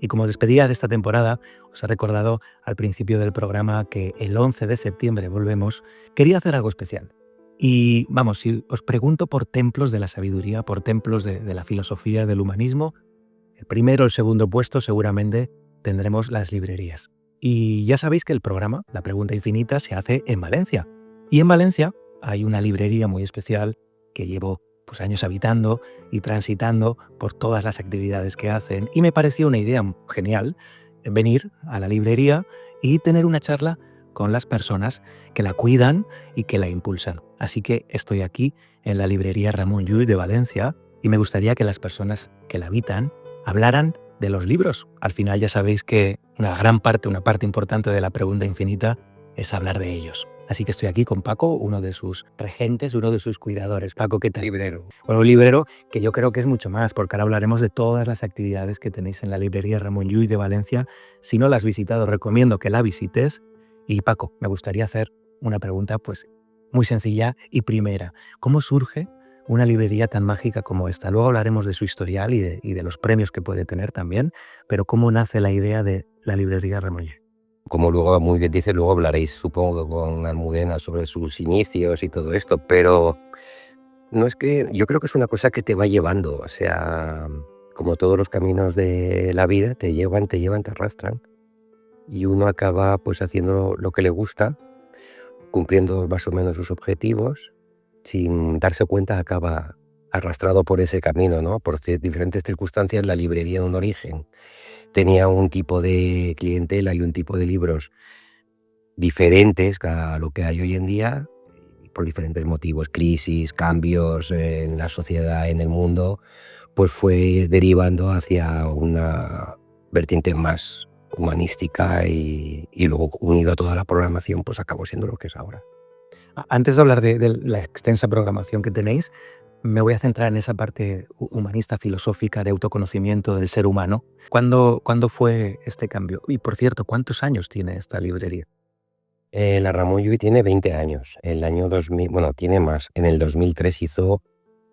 Y como despedida de esta temporada, os he recordado al principio del programa que el 11 de septiembre volvemos. Quería hacer algo especial. Y vamos, si os pregunto por templos de la sabiduría, por templos de la filosofía, del humanismo, el primero o el segundo puesto seguramente tendremos las librerías. Y ya sabéis que el programa, La Pregunta Infinita, se hace en Valencia. Y en Valencia hay una librería muy especial que llevo pues, años habitando y transitando por todas las actividades que hacen. Y me pareció una idea genial venir a la librería y tener una charla con las personas que la cuidan y que la impulsan. Así que estoy aquí en la librería Ramón Llull de Valencia y me gustaría que las personas que la habitan hablaran de los libros. Al final ya sabéis que una parte importante de la pregunta infinita es hablar de ellos. Así que estoy aquí con Paco, uno de sus regentes, uno de sus cuidadores. Paco, ¿qué tal? Librero. Bueno, un librero que yo creo que es mucho más, porque ahora hablaremos de todas las actividades que tenéis en la librería Ramón Llull de Valencia. Si no la has visitado, recomiendo que la visites. Y Paco, me gustaría hacer una pregunta pues muy sencilla y primera. ¿Cómo surge una librería tan mágica como esta? Luego hablaremos de su historial y de los premios que puede tener también, pero ¿cómo nace la idea de la librería Ramón Llull? Como luego muy bien dice, luego hablaréis, supongo, con Almudena sobre sus inicios y todo esto, pero no es que yo creo que es una cosa que te va llevando, o sea, como todos los caminos de la vida, te llevan, te arrastran y uno acaba pues haciendo lo que le gusta, cumpliendo más o menos sus objetivos, sin darse cuenta acaba arrastrado por ese camino, ¿no? Por diferentes circunstancias, la librería en un origen tenía un tipo de clientela y un tipo de libros diferentes a lo que hay hoy en día, por diferentes motivos, crisis, cambios en la sociedad, en el mundo, pues fue derivando hacia una vertiente más humanística y luego unido a toda la programación, pues acabó siendo lo que es ahora. Antes de hablar de la extensa programación que tenéis, me voy a centrar en esa parte humanista, filosófica, de autoconocimiento del ser humano. ¿Cuándo fue este cambio? Y por cierto, ¿cuántos años tiene esta librería? La Ramón Llull tiene 20 años. El año 2000, bueno, tiene más. En el 2003 hizo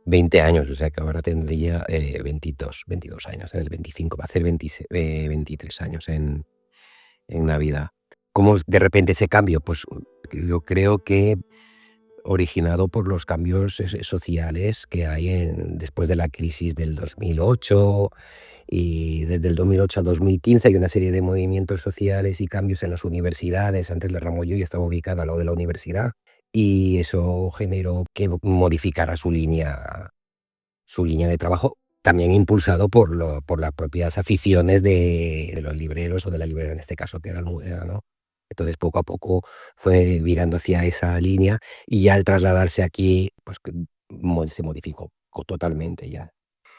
20 años, o sea que ahora tendría 22 años. En el 25 va a hacer 23 años en Navidad. ¿Cómo de repente ese cambio? Pues yo creo que originado por los cambios sociales que hay después de la crisis del 2008 y desde el 2008 al 2015 hay una serie de movimientos sociales y cambios en las universidades. Antes la Ramón Llull estaba ubicada al lado de la universidad y eso generó que modificara su línea de trabajo, también impulsado por las propias aficiones de los libreros o de la librera en este caso, que era Almudena, ¿no? Entonces poco a poco fue virando hacia esa línea y ya al trasladarse aquí, pues se modificó totalmente ya.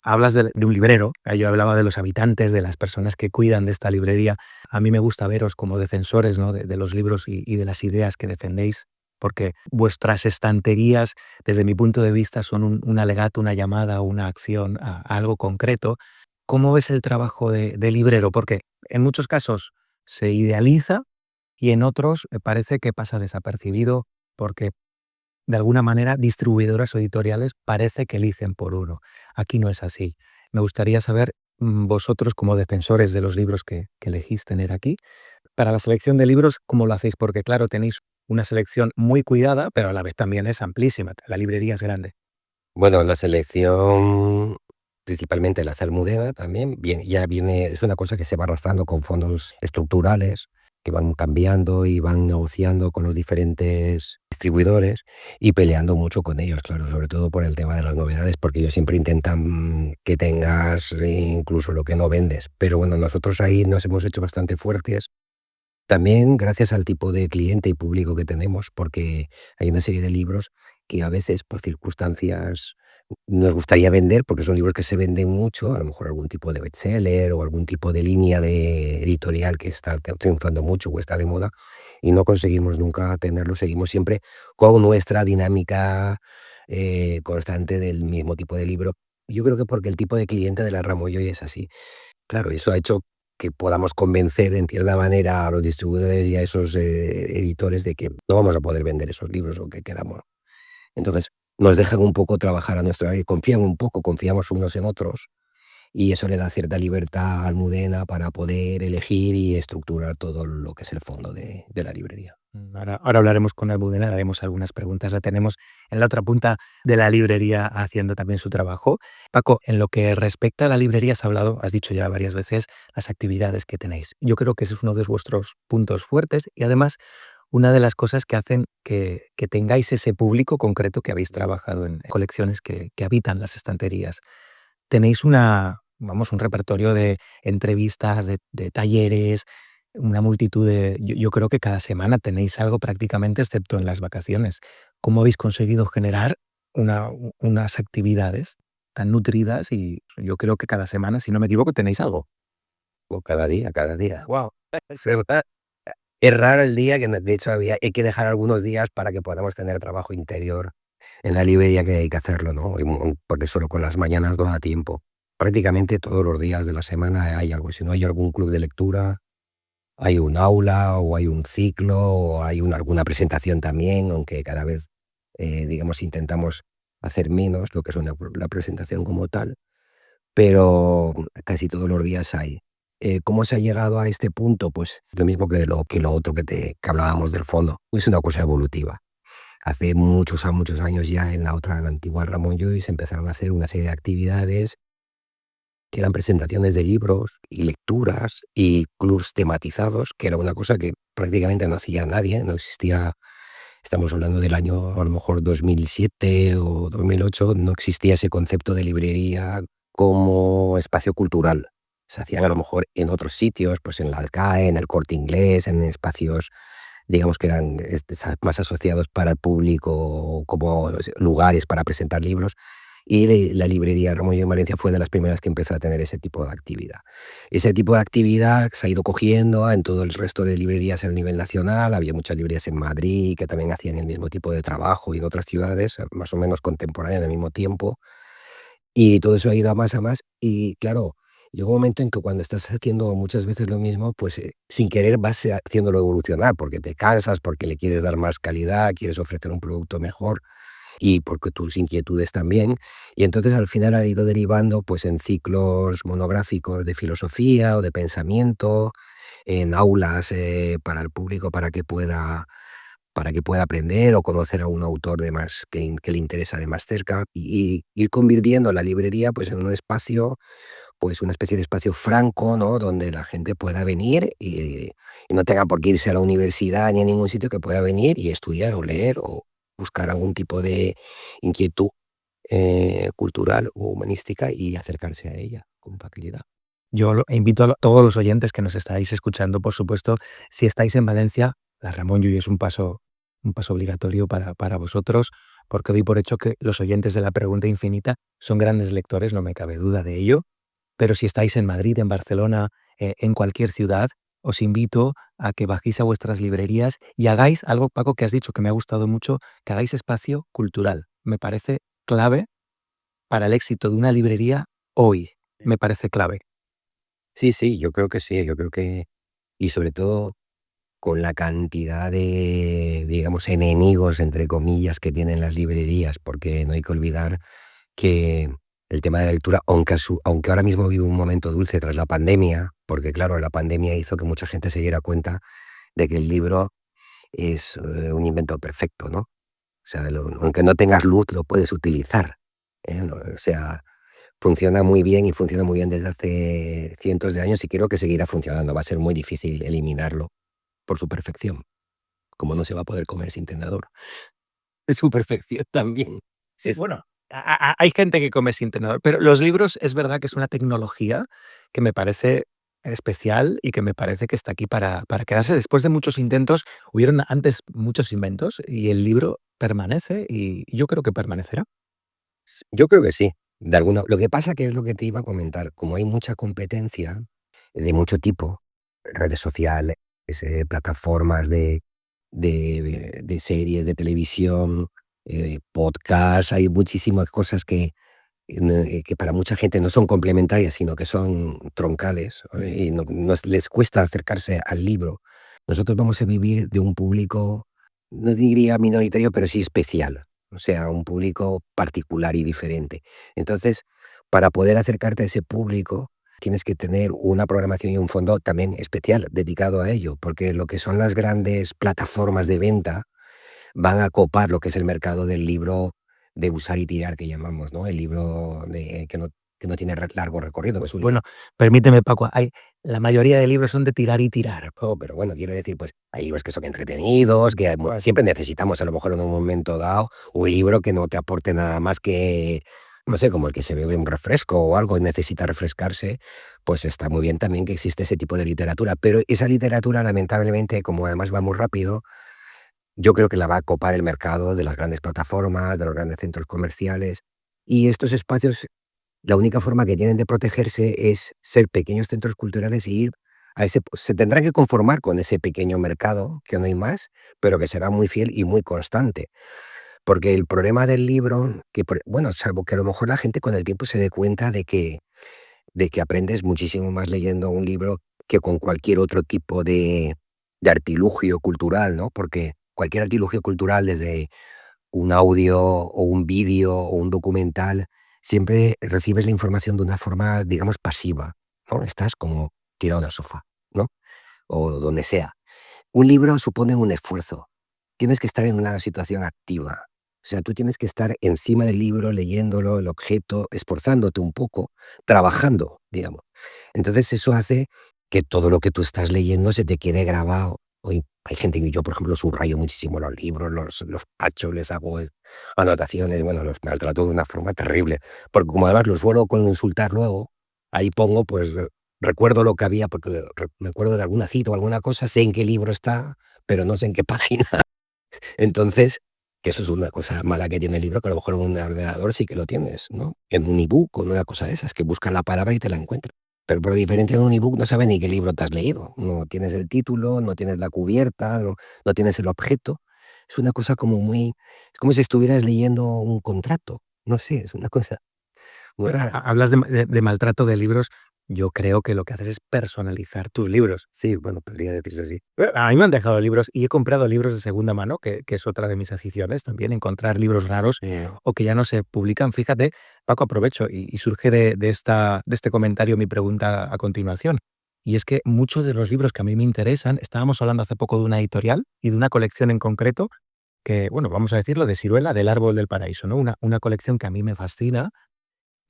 Hablas de un librero, yo hablaba de los habitantes, de las personas que cuidan de esta librería. A mí me gusta veros como defensores, ¿no?, de los libros y de las ideas que defendéis, porque vuestras estanterías, desde mi punto de vista, son un alegato, una llamada, una acción a algo concreto. ¿Cómo ves el trabajo de librero? Porque en muchos casos se idealiza y en otros parece que pasa desapercibido porque de alguna manera distribuidoras o editoriales parece que eligen por uno. Aquí no es así. Me gustaría saber, vosotros como defensores de los libros que elegís tener aquí, para la selección de libros, ¿cómo lo hacéis? Porque claro, tenéis una selección muy cuidada, pero a la vez también es amplísima. La librería es grande. Bueno, la selección, principalmente la Almudena también, ya viene, es una cosa que se va arrastrando con fondos estructurales que van cambiando y van negociando con los diferentes distribuidores y peleando mucho con ellos, claro, sobre todo por el tema de las novedades, porque ellos siempre intentan que tengas incluso lo que no vendes. Pero bueno, nosotros ahí nos hemos hecho bastante fuertes. También gracias al tipo de cliente y público que tenemos, porque hay una serie de libros que a veces por circunstancias nos gustaría vender, porque son libros que se venden mucho, a lo mejor algún tipo de bestseller o algún tipo de línea de editorial que está triunfando mucho o está de moda, y no conseguimos nunca tenerlo, seguimos siempre con nuestra dinámica constante del mismo tipo de libro. Yo creo que porque el tipo de cliente de la Ramoyo es así. Claro, eso ha hecho que podamos convencer en cierta manera a los distribuidores y a esos editores de que no vamos a poder vender esos libros o que queramos. Entonces, nos dejan un poco trabajar a nuestra vez, confían un poco, confiamos unos en otros y eso le da cierta libertad a Almudena para poder elegir y estructurar todo lo que es el fondo de la librería. Ahora hablaremos con Almudena, haremos algunas preguntas. La tenemos en la otra punta de la librería haciendo también su trabajo. Paco, en lo que respecta a la librería, has hablado, has dicho ya varias veces, las actividades que tenéis. Yo creo que ese es uno de vuestros puntos fuertes y además una de las cosas que hacen que tengáis ese público concreto que habéis trabajado en colecciones que habitan las estanterías. Tenéis vamos, un repertorio de entrevistas, de talleres, una multitud yo creo que cada semana tenéis algo prácticamente, excepto en las vacaciones. ¿Cómo habéis conseguido generar unas actividades tan nutridas? Y yo creo que cada semana, si no me equivoco, tenéis algo. O cada día, cada día. Wow. Es verdad. Es raro el día que, de hecho, hay que dejar algunos días para que podamos tener trabajo interior en la librería, que hay que hacerlo, ¿no? Porque solo con las mañanas no da tiempo. Prácticamente todos los días de la semana hay algo. Si no hay algún club de lectura, hay un aula o hay un ciclo o hay alguna presentación también, aunque cada vez, digamos, intentamos hacer menos lo que es la presentación como tal, pero casi todos los días hay. ¿Cómo se ha llegado a este punto? Pues lo mismo que lo otro que hablábamos del fondo. Es una cosa evolutiva. Hace muchos años ya en la antigua Ramón Llull se empezaron a hacer una serie de actividades que eran presentaciones de libros y lecturas y clubs tematizados, que era una cosa que prácticamente no hacía nadie, no existía. Estamos hablando del año a lo mejor 2007 o 2008, no existía ese concepto de librería como espacio cultural. Se hacían a lo mejor en otros sitios, pues en la Alcae, en el Corte Inglés, en espacios, digamos, que eran más asociados para el público como lugares para presentar libros. Y la librería Ramón Llull en Valencia fue de las primeras que empezó a tener ese tipo de actividad. Ese tipo de actividad se ha ido cogiendo en todo el resto de librerías a nivel nacional. Había muchas librerías en Madrid que también hacían el mismo tipo de trabajo, y en otras ciudades más o menos contemporáneas al mismo tiempo. Y todo eso ha ido a más. Y claro, llega un momento en que cuando estás haciendo muchas veces lo mismo, pues sin querer vas haciéndolo evolucionar, porque te cansas, porque le quieres dar más calidad, quieres ofrecer un producto mejor y porque tus inquietudes también. Y entonces al final ha ido derivando pues en ciclos monográficos de filosofía o de pensamiento, en aulas para el público para que pueda aprender o conocer a un autor de más que le interesa de más cerca, y ir convirtiendo la librería pues en un espacio, pues una especie de espacio franco, ¿no? Donde la gente pueda venir y no tenga por qué irse a la universidad ni a ningún sitio, que pueda venir y estudiar o leer o buscar algún tipo de inquietud cultural o humanística y acercarse a ella con facilidad. Yo invito a todos los oyentes que nos estáis escuchando, por supuesto, si estáis en Valencia, la Ramón Llull es un paso obligatorio para vosotros, porque doy por hecho que los oyentes de la Pregunta Infinita son grandes lectores, no me cabe duda de ello. Pero si estáis en Madrid, en Barcelona, en cualquier ciudad, os invito a que bajéis a vuestras librerías y hagáis algo, Paco, que has dicho que me ha gustado mucho, que hagáis espacio cultural. Me parece clave para el éxito de una librería hoy. Me parece clave. Sí, sí, yo creo que sí, yo creo que, y sobre todo con la cantidad de, digamos, enemigos, entre comillas, que tienen las librerías, porque no hay que olvidar que el tema de la lectura, aunque ahora mismo vive un momento dulce tras la pandemia, porque claro, la pandemia hizo que mucha gente se diera cuenta de que el libro es un invento perfecto, ¿no? O sea, aunque no tengas luz, lo puedes utilizar. O sea, funciona muy bien y funciona muy bien desde hace cientos de años y creo que seguirá funcionando. Va a ser muy difícil eliminarlo por su perfección, como no se va a poder comer sin tenedor. Su perfección también. Sí, Es, bueno, hay gente que come sin tenedor, pero los libros es verdad que es una tecnología que me parece especial y que me parece que está aquí para quedarse. Después de muchos intentos, hubieron antes muchos inventos y el libro permanece y yo creo que permanecerá. yo creo que sí. Lo que pasa que es lo que te iba a comentar, como hay mucha competencia de mucho tipo, redes sociales, plataformas de series, de televisión, podcasts, hay muchísimas cosas que para mucha gente no son complementarias, sino que son troncales, y les cuesta acercarse al libro. Nosotros vamos a vivir de un público, no diría minoritario, pero sí especial. o sea, un público particular y diferente. Entonces, para poder acercarte a ese público, tienes que tener una programación y un fondo también especial dedicado a ello, porque lo que son las grandes plataformas de venta van a copar lo que es el mercado del libro de usar y tirar que llamamos, ¿no? El libro que no tiene largo recorrido, es un Bueno, permíteme, Paco, la mayoría de libros son de tirar y tirar. pero bueno, quiero decir, pues hay libros que son entretenidos, que siempre necesitamos a lo mejor en un momento dado un libro que no te aporte nada más que, no sé, como el que se bebe un refresco o algo y necesita refrescarse, pues está muy bien también que existe ese tipo de literatura, pero esa literatura lamentablemente, como además va muy rápido, yo creo que la va a copar el mercado de las grandes plataformas, de los grandes centros comerciales, y estos espacios, la única forma que tienen de protegerse es ser pequeños centros culturales y ir a ese, pues, se tendrán que conformar con ese pequeño mercado, que no hay más, pero que será muy fiel y muy constante. Porque el problema del libro, bueno, salvo que a lo mejor la gente con el tiempo se dé cuenta de que aprendes muchísimo más leyendo un libro que con cualquier otro tipo de artilugio cultural, ¿no? Porque cualquier artilugio cultural, desde un audio o un vídeo o un documental, siempre recibes la información de una forma, digamos, pasiva, ¿no? Estás como tirado en el sofá, ¿no? O donde sea. Un libro supone un esfuerzo. Tienes que estar en una situación activa. O sea, tú tienes que estar encima del libro, leyéndolo, el objeto, esforzándote un poco, trabajando, digamos. Entonces eso hace que todo lo que tú estás leyendo se te quede grabado. Hoy hay gente que yo, por ejemplo, subrayo muchísimo los libros, los tachos, les hago anotaciones, bueno, los maltrato de una forma terrible. Porque como además los suelo consultar luego, ahí pongo, pues, recuerdo lo que había, porque me acuerdo de alguna cita o alguna cosa, sé en qué libro está, pero no sé en qué página. Entonces, que eso es una cosa mala que tiene el libro, que a lo mejor en un ordenador sí que lo tienes, ¿no? En un ebook o en una cosa de esas, que buscas la palabra y te la encuentras. Pero diferente de un ebook, no sabes ni qué libro te has leído. No tienes el título, no tienes la cubierta, no tienes el objeto. Es una cosa como muy... Es como si estuvieras leyendo un contrato. No sé, es una cosa muy rara. Hablas de maltrato de libros. Yo creo que lo que haces es personalizar tus libros. Sí, bueno, podría decirse así. A mí me han dejado libros y he comprado libros de segunda mano, que es otra de mis aficiones también, encontrar libros raros o que ya no se publican. Fíjate, Paco, aprovecho y surge de este comentario mi pregunta a continuación. Y es que muchos de los libros que a mí me interesan, estábamos hablando hace poco de una editorial y de una colección en concreto que, bueno, vamos a decirlo, de Siruela, del Árbol del Paraíso, ¿no? Una colección que a mí me fascina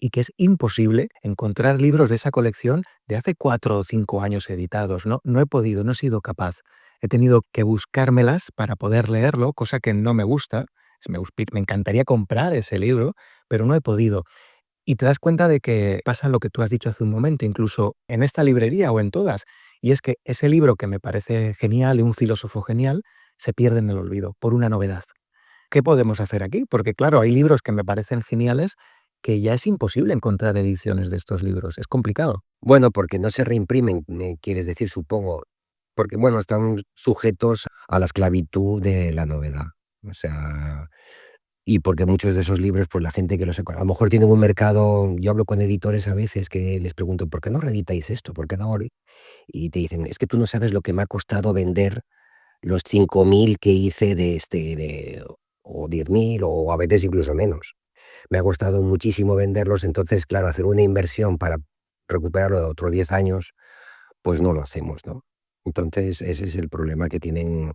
y que es imposible encontrar libros de esa colección de hace 4 o 5 años editados. No he podido, no he sido capaz. He tenido que buscármelas para poder leerlo, cosa que no me gusta. Me encantaría comprar ese libro, pero no he podido. Y te das cuenta de que pasa lo que tú has dicho hace un momento, incluso en esta librería o en todas, y es que ese libro que me parece genial, de un filósofo genial, se pierde en el olvido por una novedad. ¿Qué podemos hacer aquí? Porque claro, hay libros que me parecen geniales que ya es imposible encontrar ediciones de estos libros. Es complicado. Bueno, porque no se reimprimen, quieres decir, supongo. Porque, bueno, están sujetos a la esclavitud de la novedad. O sea, y porque muchos de esos libros, pues la gente que los... A lo mejor tienen un mercado... Yo hablo con editores a veces que les pregunto, ¿por qué no reeditáis esto? ¿Por qué no? Y te dicen, es que tú no sabes lo que me ha costado vender los 5.000 que hice o 10.000 o a veces incluso menos. Me ha costado muchísimo venderlos, entonces, claro, hacer una inversión para recuperarlo de otros 10 años, pues no lo hacemos, ¿no? Entonces, ese es el problema que tienen.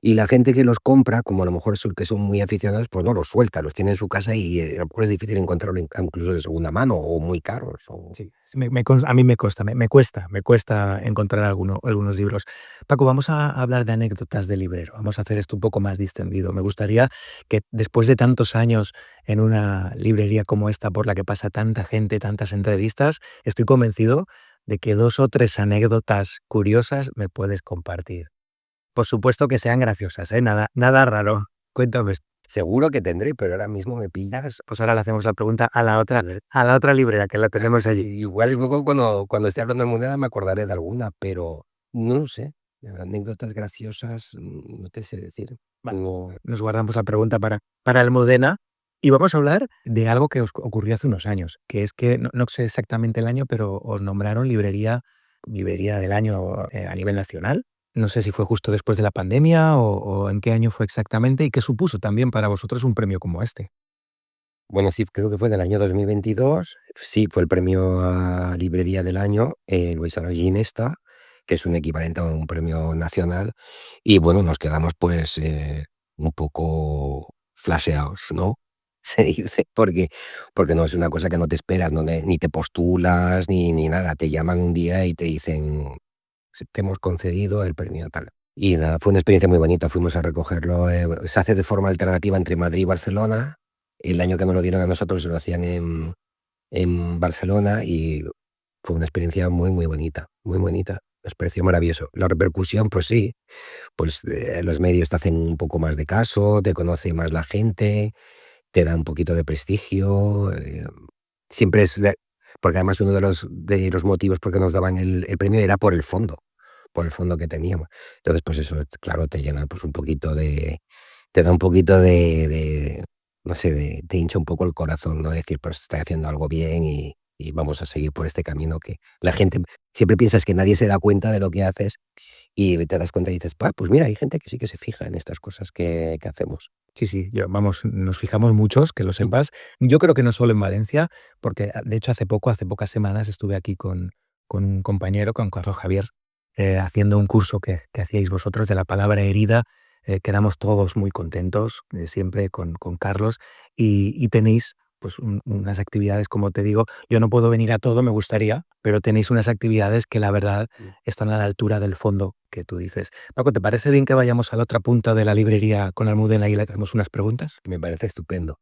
Y la gente que los compra, como a lo mejor son que son muy aficionados, pues no los suelta, los tiene en su casa y a lo mejor es difícil encontrarlo incluso de segunda mano o muy caros. Sí, a mí me cuesta encontrar algunos libros. Paco, vamos a hablar de anécdotas de librero. Vamos a hacer esto un poco más distendido. Me gustaría que después de tantos años en una librería como esta por la que pasa tanta gente, tantas entrevistas, estoy convencido de que 2 o 3 anécdotas curiosas me puedes compartir. Por supuesto que sean graciosas, ¿eh? Nada raro. Cuéntame. Seguro que tendré, pero ahora mismo me pillas. Pues ahora le hacemos la pregunta a la otra librera que la tenemos allí. Igual luego cuando esté hablando de moneda me acordaré de alguna, pero no lo sé. Anécdotas graciosas, no te sé decir. Vale, No. nos guardamos la pregunta para Almudena y vamos a hablar de algo que os ocurrió hace unos años, que es que no sé exactamente el año, pero os nombraron librería del año a nivel nacional. No sé si fue justo después de la pandemia o en qué año fue exactamente y qué supuso también para vosotros un premio como este. Bueno, sí, creo que fue del año 2022. Sí, fue el premio a librería del año, Luis Arogui Ginesta, que es un equivalente a un premio nacional. Y bueno, nos quedamos pues un poco flaseados, ¿no? Se dice, porque no es una cosa que no te esperas, no, ni te postulas, ni nada. Te llaman un día y te dicen, te hemos concedido el premio tal. Y nada, fue una experiencia muy bonita. Fuimos a recogerlo. Se hace de forma alternativa entre Madrid y Barcelona. El año que nos lo dieron a nosotros lo hacían en Barcelona y fue una experiencia muy, muy bonita, muy bonita. Nos pareció maravilloso. La repercusión, pues sí, pues los medios te hacen un poco más de caso, te conoce más la gente, te da un poquito de prestigio. Siempre porque además uno de los motivos por que nos daban el premio era por el fondo que teníamos. Entonces, pues eso, claro, te llena pues un poquito te da un poquito no sé, te hincha un poco el corazón, ¿no? Decir, pues estoy haciendo algo bien y vamos a seguir por este camino que la gente siempre piensas que nadie se da cuenta de lo que haces y te das cuenta y dices, pues mira, hay gente que sí que se fija en estas cosas que hacemos". Sí, sí, vamos, nos fijamos muchos, que lo sepas. Yo creo que no solo en Valencia, porque de hecho hace pocas semanas estuve aquí con un compañero, con Carlos Javier, haciendo un curso que hacíais vosotros de la palabra herida. Quedamos todos muy contentos, siempre con Carlos, y tenéis pues unas actividades, como te digo, yo no puedo venir a todo, me gustaría, pero tenéis unas actividades que la verdad están a la altura del fondo que tú dices. Paco, ¿te parece bien que vayamos a la otra punta de la librería con Almudena y le hagamos unas preguntas? Me parece estupendo.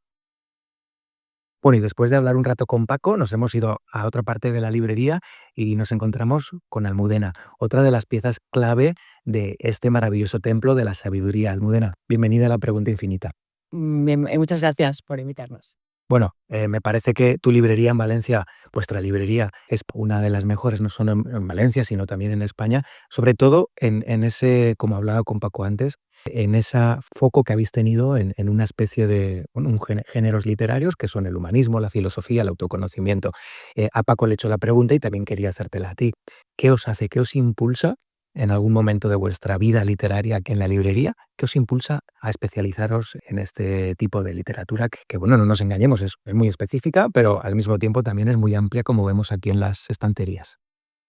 Bueno, y después de hablar un rato con Paco, nos hemos ido a otra parte de la librería y nos encontramos con Almudena, otra de las piezas clave de este maravilloso templo de la sabiduría. Almudena, bienvenida a la pregunta infinita. Bien, muchas gracias por invitarnos. Bueno, me parece que tu librería en Valencia, vuestra librería, es una de las mejores, no solo en Valencia, sino también en España, sobre todo en ese, como hablaba con Paco antes, en ese foco que habéis tenido en una especie de bueno, géneros literarios que son el humanismo, la filosofía, el autoconocimiento. A Paco le he hecho la pregunta y también quería hacértela a ti. ¿Qué os hace, qué os impulsa en algún momento de vuestra vida literaria en la librería? ¿Qué os impulsa a especializaros en este tipo de literatura que, bueno, no nos engañemos, es muy específica, pero al mismo tiempo también es muy amplia, como vemos aquí en las estanterías?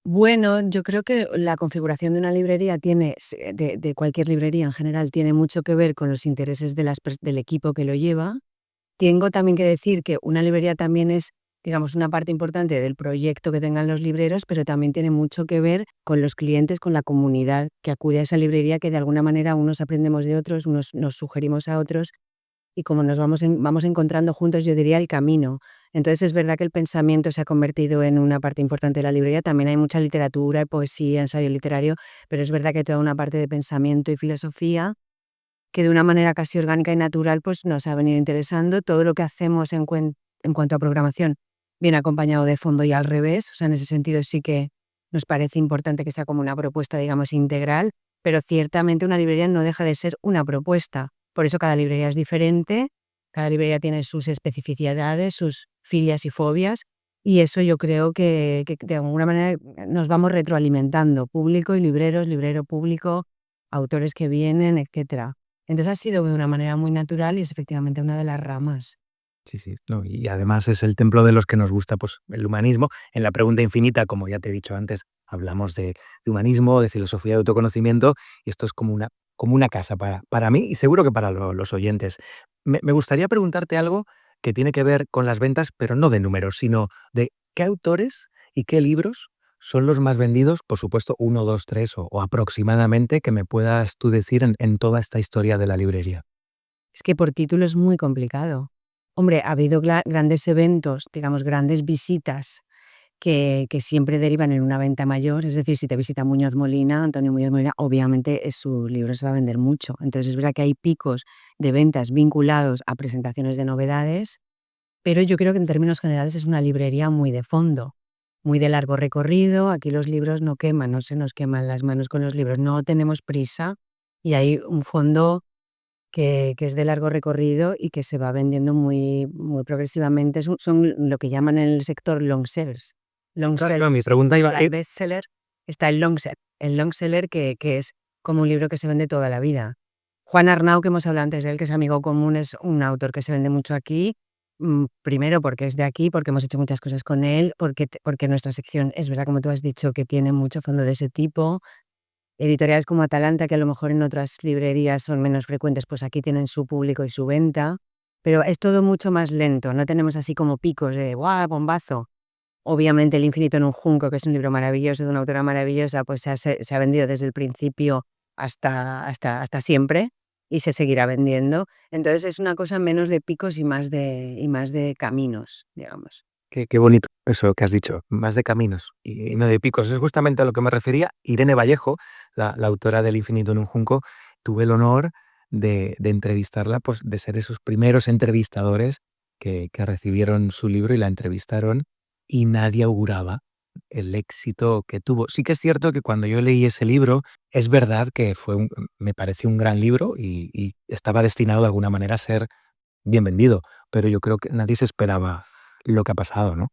Bueno, yo creo que la configuración de una librería de cualquier librería en general, tiene mucho que ver con los intereses del equipo que lo lleva. Tengo también que decir que una librería también es, digamos, una parte importante del proyecto que tengan los libreros, pero también tiene mucho que ver con los clientes, con la comunidad que acude a esa librería, que de alguna manera unos aprendemos de otros, unos nos sugerimos a otros, y como nos vamos encontrando juntos, yo diría, el camino. Entonces es verdad que el pensamiento se ha convertido en una parte importante de la librería. También hay mucha literatura, poesía, ensayo literario, pero es verdad que hay toda una parte de pensamiento y filosofía que de una manera casi orgánica y natural pues nos ha venido interesando. Todo lo que hacemos en cuanto a programación viene acompañado de fondo y al revés. O sea, en ese sentido sí que nos parece importante que sea como una propuesta, digamos, integral, pero ciertamente una librería no deja de ser una propuesta. Por eso cada librería es diferente, cada librería tiene sus especificidades, sus filias y fobias, y eso yo creo que de alguna manera nos vamos retroalimentando, público y libreros, librero público, autores que vienen, etcétera. Entonces ha sido de una manera muy natural y es efectivamente una de las ramas. Sí, sí, no, y además es el templo de los que nos gusta pues, el humanismo. En la pregunta infinita, como ya te he dicho antes, hablamos de humanismo, de filosofía de autoconocimiento, y esto es como una casa para mí y seguro que para los oyentes. Me gustaría preguntarte algo que tiene que ver con las ventas, pero no de números, sino de qué autores y qué libros son los más vendidos, por supuesto, uno, dos, tres o aproximadamente, que me puedas tú decir en toda esta historia de la librería. Es que por título es muy complicado. Hombre, ha habido grandes eventos, digamos, grandes visitas que siempre derivan en una venta mayor. Es decir, si te visita Muñoz Molina, Antonio Muñoz Molina, obviamente su libro se va a vender mucho. Entonces es verdad que hay picos de ventas vinculados a presentaciones de novedades, pero yo creo que en términos generales es una librería muy de fondo, muy de largo recorrido. Aquí los libros no queman, no se nos queman las manos con los libros, no tenemos prisa y hay un fondo que es de largo recorrido y que se va vendiendo muy, muy progresivamente. Son lo que llaman en el sector long sellers. Long Claro, seller, claro, mi pregunta iba está el bestseller, está el long seller. El long seller que es como un libro que se vende toda la vida. Juan Arnau, que hemos hablado antes de él, que es amigo común, es un autor que se vende mucho aquí. Primero porque es de aquí, porque hemos hecho muchas cosas con él, porque nuestra sección es verdad, como tú has dicho, que tiene mucho fondo de ese tipo. Editoriales como Atalanta, que a lo mejor en otras librerías son menos frecuentes, pues aquí tienen su público y su venta, pero es todo mucho más lento, no tenemos así como picos de ¡guau, bombazo! Obviamente El infinito en un junco, que es un libro maravilloso de una autora maravillosa, pues se ha vendido desde el principio hasta siempre y se seguirá vendiendo. Entonces es una cosa menos de picos y más de caminos, digamos. Qué bonito eso que has dicho, más de caminos y no de picos. Es justamente a lo que me refería. Irene Vallejo, la autora del Infinito en un junco, tuve el honor de entrevistarla, pues de ser esos primeros entrevistadores que recibieron su libro y la entrevistaron, y nadie auguraba el éxito que tuvo. Sí que es cierto que cuando yo leí ese libro, es verdad que me pareció un gran libro y estaba destinado de alguna manera a ser bien vendido, pero yo creo que nadie se esperaba lo que ha pasado, ¿no?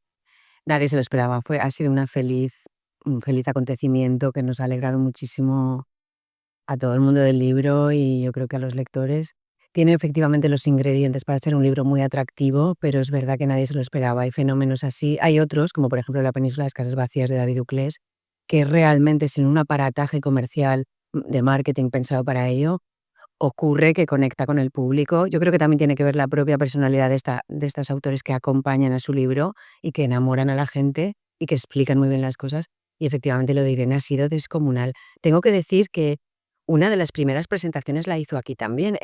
Nadie se lo esperaba, ha sido un feliz acontecimiento que nos ha alegrado muchísimo a todo el mundo del libro y yo creo que a los lectores. Tiene efectivamente los ingredientes para ser un libro muy atractivo, pero es verdad que nadie se lo esperaba. Hay fenómenos así. Hay otros, como por ejemplo La península de las casas vacías de David Uclés, que realmente sin un aparataje comercial de marketing pensado para ello, ocurre que conecta con el público. Yo creo que también tiene que ver la propia personalidad de estos autores que acompañan a su libro y que enamoran a la gente y que explican muy bien las cosas. Y efectivamente lo de Irene ha sido descomunal. Tengo que decir que una de las primeras presentaciones la hizo aquí también.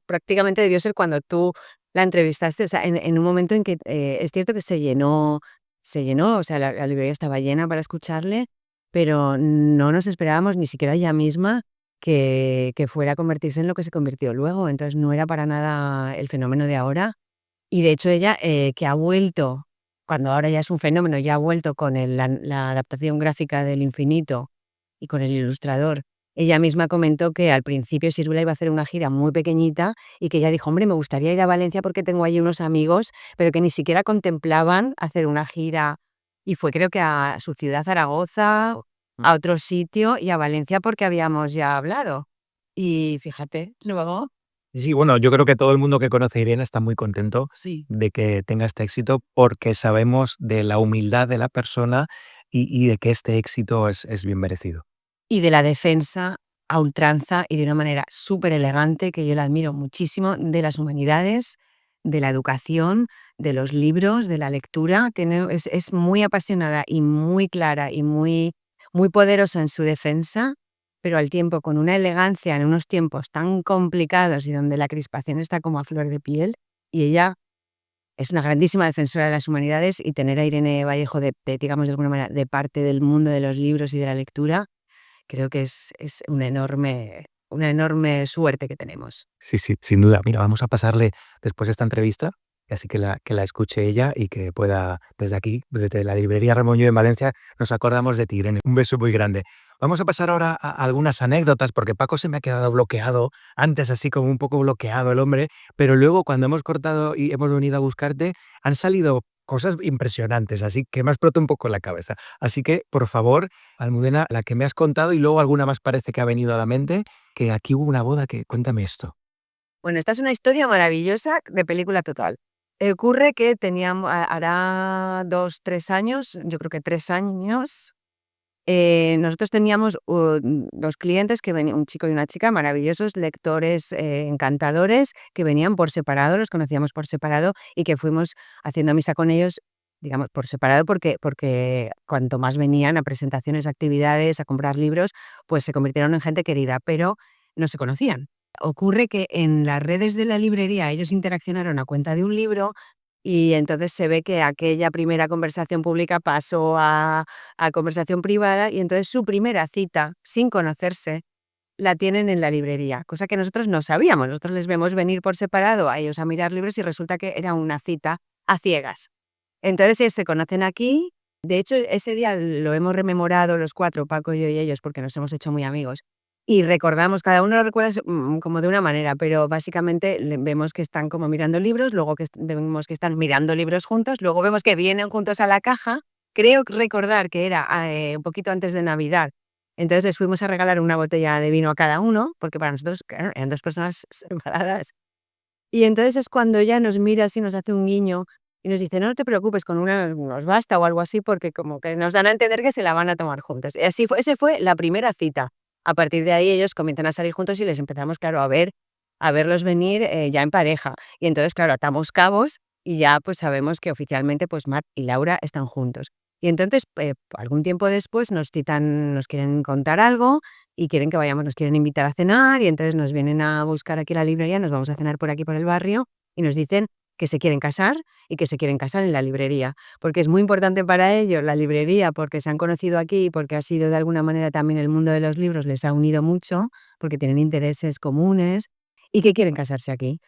Prácticamente debió ser cuando tú la entrevistaste, o sea, en un momento en que es cierto que se llenó, o sea, la librería estaba llena para escucharle, pero no nos esperábamos ni siquiera ella misma que fuera a convertirse en lo que se convirtió luego. Entonces no era para nada el fenómeno de ahora. Y de hecho ella, que ha vuelto, cuando ahora ya es un fenómeno, ya ha vuelto con la adaptación gráfica del Infinito y con el ilustrador. Ella misma comentó que al principio Sirula iba a hacer una gira muy pequeñita y que ella dijo, hombre, me gustaría ir a Valencia porque tengo allí unos amigos, pero que ni siquiera contemplaban hacer una gira. Y fue creo que a su ciudad, Zaragoza, a otro sitio y a Valencia porque habíamos ya hablado. Y fíjate, luego. Sí, bueno, yo creo que todo el mundo que conoce a Irene está muy contento Sí. de que tenga este éxito porque sabemos de la humildad de la persona y de que este éxito es bien merecido. Y de la defensa a ultranza y de una manera súper elegante, que yo la admiro muchísimo, de las humanidades, de la educación, de los libros, de la lectura. Es muy apasionada y muy clara y muy poderosa en su defensa, pero al tiempo con una elegancia en unos tiempos tan complicados y donde la crispación está como a flor de piel. Y ella es una grandísima defensora de las humanidades, y tener a Irene Vallejo digamos, de alguna manera, de parte del mundo de los libros y de la lectura, creo que es una enorme suerte que tenemos. Sí, sí, sin duda. Mira, vamos a pasarle después esta entrevista, así que la escuche ella y que pueda, desde aquí, desde la librería Ramón Llull en Valencia, nos acordamos de ti, Irene. Un beso muy grande. Vamos a pasar ahora a algunas anécdotas, porque Paco se me ha quedado bloqueado, antes así como un poco bloqueado el hombre, pero luego cuando hemos cortado y hemos venido a buscarte, han salido cosas impresionantes, así que me has explotado un poco la cabeza. Así que, por favor, Almudena, la que me has contado y luego alguna más parece que ha venido a la mente, que aquí hubo una boda, que cuéntame esto. Bueno, esta es una historia maravillosa de película total. Ocurre que hará 2, 3 años, yo creo que 3 años, nosotros teníamos 2 clientes que venían, un chico y una chica, maravillosos, lectores, encantadores, que venían por separado, los conocíamos por separado y que fuimos haciendo amistad con ellos, digamos, por separado, porque cuanto más venían a presentaciones, actividades, a comprar libros, pues se convirtieron en gente querida, pero no se conocían. Ocurre que en las redes de la librería ellos interaccionaron a cuenta de un libro y entonces se ve que aquella primera conversación pública pasó a conversación privada, y entonces su primera cita, sin conocerse, la tienen en la librería, cosa que nosotros no sabíamos. Nosotros les vemos venir por separado a ellos a mirar libros y resulta que era una cita a ciegas. Entonces ellos se conocen aquí. De hecho, ese día lo hemos rememorado los 4, Paco, yo y ellos, porque nos hemos hecho muy amigos. Y recordamos, cada uno lo recuerda como de una manera, pero básicamente vemos que están como mirando libros, luego vemos que están mirando libros juntos, luego vemos que vienen juntos a la caja. Creo recordar que era un poquito antes de Navidad, Entonces les fuimos a regalar una botella de vino a cada uno, porque para nosotros, claro, eran 2 personas separadas. Y entonces es cuando ella nos mira así, nos hace un guiño y nos dice: "No te preocupes, con una nos basta", o algo así, porque como que nos dan a entender que se la van a tomar juntos. Y así fue, ese fue la primera cita. A partir de ahí ellos comienzan a salir juntos y les empezamos, claro, a verlos venir, ya en pareja. Y entonces, claro, atamos cabos y ya, pues, sabemos que oficialmente, pues, Matt y Laura están juntos. Y entonces, algún tiempo después nos citan, nos quieren contar algo y quieren que vayamos, nos quieren invitar a cenar y entonces nos vienen a buscar aquí a la librería, nos vamos a cenar por aquí por el barrio y nos dicen que se quieren casar y que se quieren casar en la librería, porque es muy importante para ellos la librería, porque se han conocido aquí y porque ha sido de alguna manera también el mundo de los libros les ha unido mucho, porque tienen intereses comunes y que quieren casarse aquí.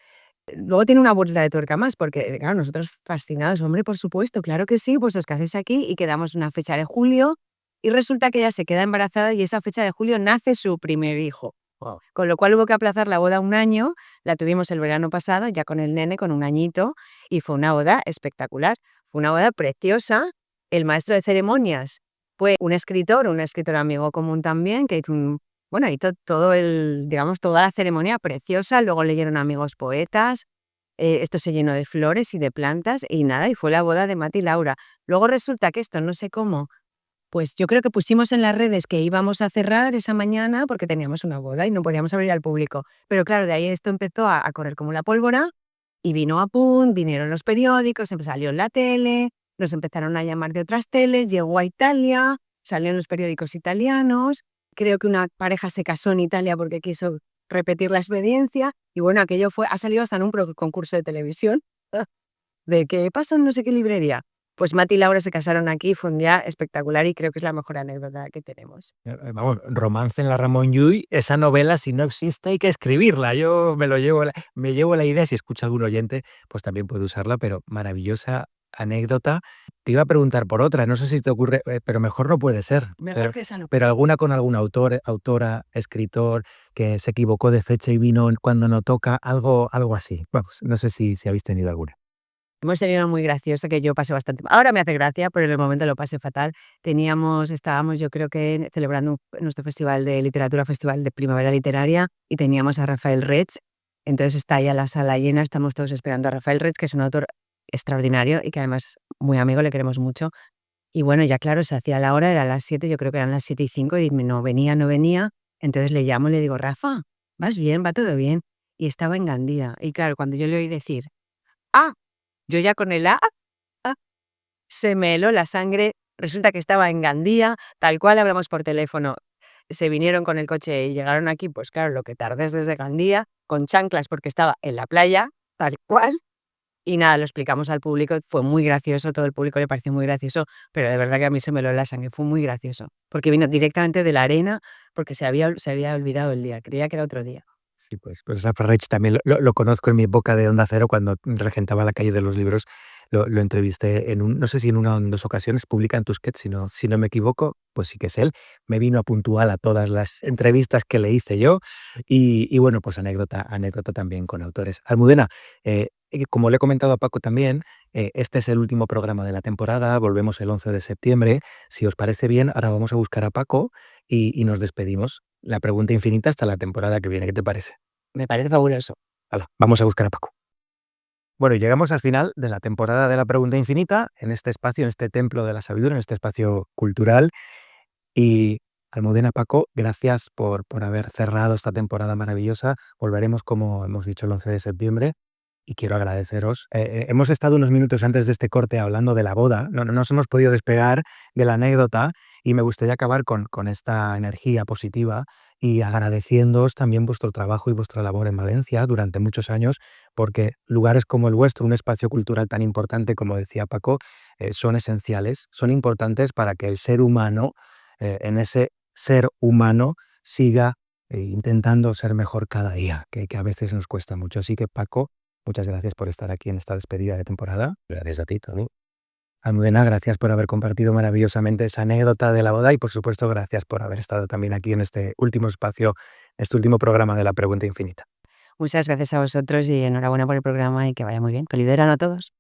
Luego tiene una vuelta de tuerca más, porque claro, nosotros fascinados, hombre, por supuesto, claro que sí, pues os caséis aquí y quedamos una fecha de julio y resulta que ella se queda embarazada y esa fecha de julio nace su primer hijo. Wow. Con lo cual hubo que aplazar la boda un año, la tuvimos el verano pasado, ya con el nene, con un añito, y fue una boda espectacular, fue una boda preciosa. El maestro de ceremonias fue un escritor amigo común también, que hizo bueno, hizo todo digamos, toda la ceremonia preciosa, luego leyeron amigos poetas, esto se llenó de flores y de plantas y nada, y fue la boda de Mati y Laura. Luego resulta que esto, no sé cómo, pues yo creo que pusimos en las redes que íbamos a cerrar esa mañana porque teníamos una boda y no podíamos abrir al público. Pero claro, de ahí esto empezó a correr como la pólvora y vino a Punt, vinieron los periódicos, salió en la tele, nos empezaron a llamar de otras teles, llegó a Italia, salió en los periódicos italianos, creo que una pareja se casó en Italia porque quiso repetir la experiencia y bueno, aquello ha salido hasta en un concurso de televisión de qué pasa en no sé qué librería. Pues Mati y Laura se casaron aquí, fue un día espectacular y creo que es la mejor anécdota que tenemos. Vamos, Romance en la Ramón Llull, esa novela, si no existe, hay que escribirla. Yo me llevo la idea, si escucha algún oyente, pues también puede usarla, pero maravillosa anécdota. Te iba a preguntar por otra, no sé si te ocurre, pero mejor no puede ser. Mejor que esa no. Pero alguna con algún autor, autora, escritor que se equivocó de fecha y vino cuando no toca, algo así. Vamos, no sé si habéis tenido alguna. Hemos tenido una muy graciosa que yo pasé bastante. Ahora me hace gracia, pero en el momento lo pasé fatal. Estábamos, yo creo que celebrando nuestro festival de literatura, festival de primavera literaria, y teníamos a Rafael Reig. Entonces está ya la sala llena, estamos todos esperando a Rafael Reig, que es un autor extraordinario y que además es muy amigo, le queremos mucho. Y bueno, ya claro, se hacía la hora, era las 7, yo creo que eran las 7:05, y no venía, no venía. Entonces le llamo y le digo: Rafa, ¿vas bien? ¿Va todo bien? Y estaba en Gandía. Y claro, cuando yo le oí decir, ah, yo ya con el ah, se me heló la sangre, resulta que estaba en Gandía, tal cual hablamos por teléfono. Se vinieron con el coche y llegaron aquí, pues claro, lo que tardes desde Gandía, con chanclas porque estaba en la playa, tal cual. Y nada, lo explicamos al público, fue muy gracioso, todo el público le pareció muy gracioso, pero de verdad que a mí se me heló la sangre, fue muy gracioso, porque vino directamente de la arena, porque se había olvidado el día, creía que era otro día. Sí, pues Rafa Reig también lo conozco en mi época de Onda Cero cuando regentaba la calle de los libros. Lo entrevisté no sé si en una o en dos ocasiones, publica en Tusquets, si no me equivoco, pues sí que es él. Me vino a puntual a todas las entrevistas que le hice yo y bueno, pues anécdota también con autores. Almudena, como le he comentado a Paco también, este es el último programa de la temporada, volvemos el 11 de septiembre. Si os parece bien, ahora vamos a buscar a Paco y nos despedimos. La pregunta infinita hasta la temporada que viene, ¿qué te parece? Me parece fabuloso. Hala, vamos a buscar a Paco. Bueno, y llegamos al final de la temporada de la pregunta infinita, en este espacio, en este templo de la sabiduría, en este espacio cultural. Y Almudena, Paco, gracias por haber cerrado esta temporada maravillosa. Volveremos, como hemos dicho, el 11 de septiembre. Y quiero agradeceros. Hemos estado unos minutos antes de este corte hablando de la boda, no nos hemos podido despegar de la anécdota y me gustaría acabar con esta energía positiva y agradeciéndoos también vuestro trabajo y vuestra labor en Valencia durante muchos años, porque lugares como el vuestro, un espacio cultural tan importante como decía Paco, son esenciales, son importantes para que el ser humano, en ese ser humano, siga intentando ser mejor cada día, que a veces nos cuesta mucho. Así que Paco, muchas gracias por estar aquí en esta despedida de temporada. Gracias a ti, Tony. Almudena, gracias por haber compartido maravillosamente esa anécdota de la boda y, por supuesto, gracias por haber estado también aquí en este último espacio, este último programa de la Pregunta Infinita. Muchas gracias a vosotros y enhorabuena por el programa y que vaya muy bien. Feliz verano a todos.